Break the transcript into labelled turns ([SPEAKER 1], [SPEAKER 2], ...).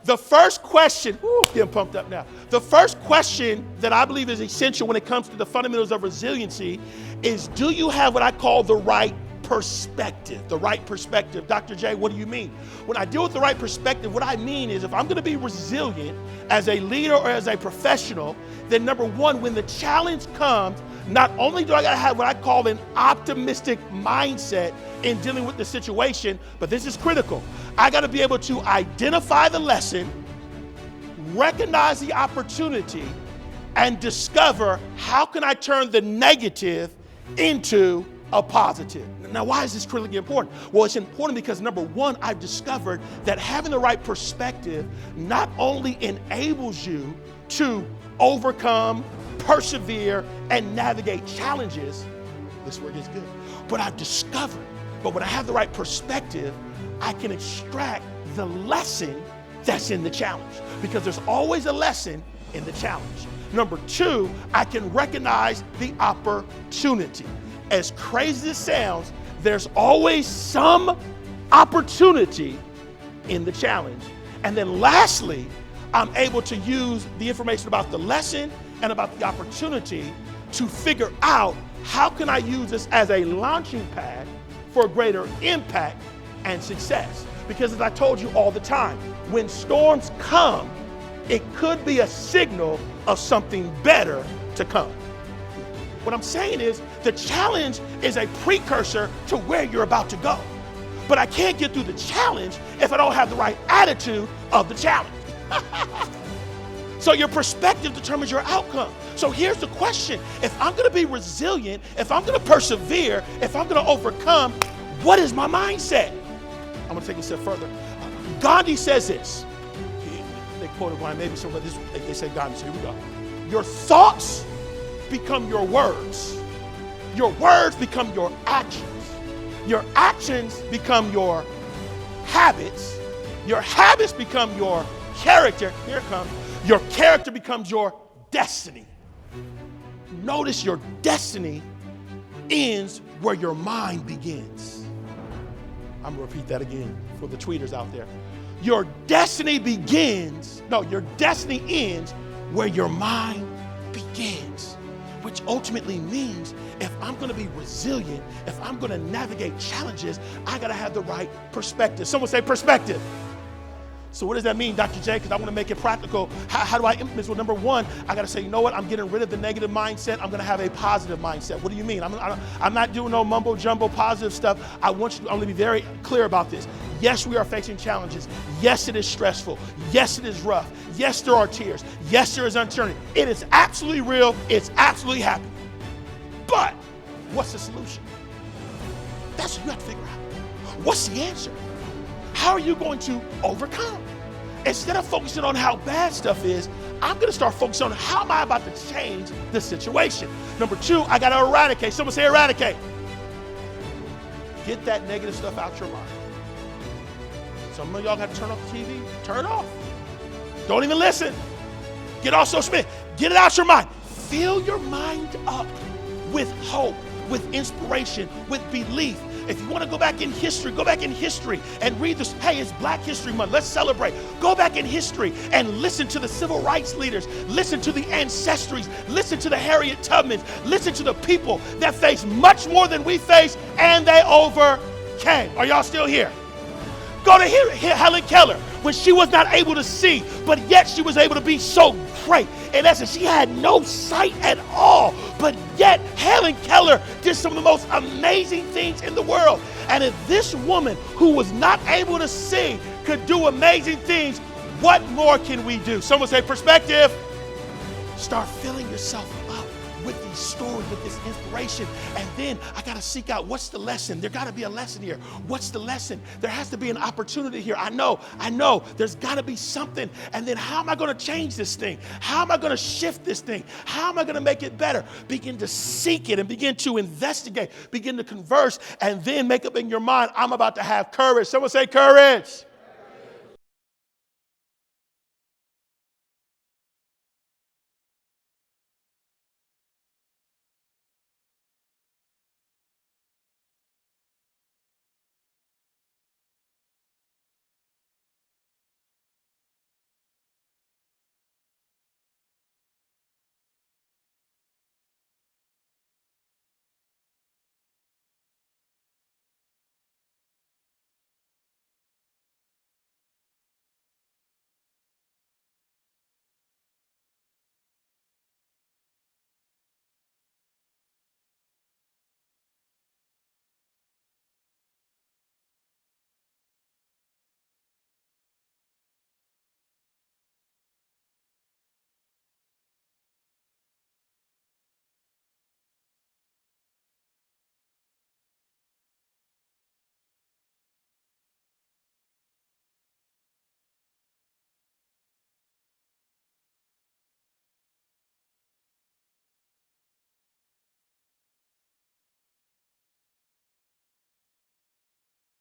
[SPEAKER 1] The first question, getting pumped up now. The first question that I believe is essential when it comes to the fundamentals of resiliency is, do you have what I call the right perspective? The right perspective. Dr. J, what do you mean? When I deal with the right perspective, what I mean is if I'm going to be resilient as a leader or as a professional, then number one, when the challenge comes, not only do I got to have what I call an optimistic mindset in dealing with the situation, but this is critical. I got to be able to identify the lesson, recognize the opportunity, and discover how can I turn the negative into a positive. Now, why is this critically important? Well, it's important because number one, I've discovered that having the right perspective not only enables you to overcome, persevere, and navigate challenges. This word is good. But I've discovered, but when I have the right perspective, I can extract the lesson that's in the challenge, because there's always a lesson in the challenge. Number two, I can recognize the opportunity. As crazy as it sounds, there's always some opportunity in the challenge. And then lastly, I'm able to use the information about the lesson and about the opportunity to figure out how can I use this as a launching pad for greater impact and success. Because as I told you all the time, when storms come, it could be a signal of something better to come. What I'm saying is the challenge is a precursor to where you're about to go. But I can't get through the challenge if I don't have the right attitude of the challenge. So your perspective determines your outcome. So here's the question. If I'm going to be resilient, if I'm going to persevere, if I'm going to overcome, what is my mindset? I'm going to take it a step further. Gandhi says this. They quoted one, maybe somebody, they say Gandhi, so here we go. Your thoughts become your words. Your words become your actions. Your actions become your habits. Your habits become your character. Here it comes. Your character becomes your destiny. Notice your destiny ends where your mind begins. I'm going to repeat that again for the tweeters out there. Your destiny ends where your mind begins. Which ultimately means if I'm going to be resilient, if I'm going to navigate challenges, I got to have the right perspective. Someone say perspective. So what does that mean, Dr. J? Because I want to make it practical. How do I implement this? Well, number one, I got to say, you know what? I'm getting rid of the negative mindset. I'm going to have a positive mindset. What do you mean? I'm not doing no mumbo jumbo positive stuff. I'm going to be very clear about this. Yes, we are facing challenges. Yes, it is stressful. Yes, it is rough. Yes, there are tears. Yes, there is uncertainty. It is absolutely real. It's absolutely happening. But what's the solution? That's what you have to figure out. What's the answer? How are you going to overcome? Instead of focusing on how bad stuff is, I'm going to start focusing on how am I about to change the situation. Number two, I got to eradicate. Someone say eradicate. Get that negative stuff out your mind. Some of y'all got to turn off the TV. Turn it off. Don't even listen. Get off social media. Get it out your mind. Fill your mind up with hope, with inspiration, with belief. If you want to go back in history and read this. Hey, it's Black History Month. Let's celebrate. Go back in history and listen to the civil rights leaders. Listen to the ancestries. Listen to the Harriet Tubmans. Listen to the people that faced much more than we faced, and they overcame. Are y'all still here? Go to Helen Keller when she was not able to see, but yet she was able to be so great. In essence, she had no sight at all, but yet Helen Keller did some of the most amazing things in the world. And if this woman who was not able to see could do amazing things, what more can we do? Someone say perspective. Start filling yourself up with these stories, with this inspiration. And then I got to seek out, what's the lesson? There got to be a lesson here. What's the lesson? There has to be an opportunity here. I know. There's got to be something. And then how am I going to change this thing? How am I going to shift this thing? How am I going to make it better? Begin to seek it and begin to investigate, begin to converse, and then make up in your mind, I'm about to have courage. Someone say courage.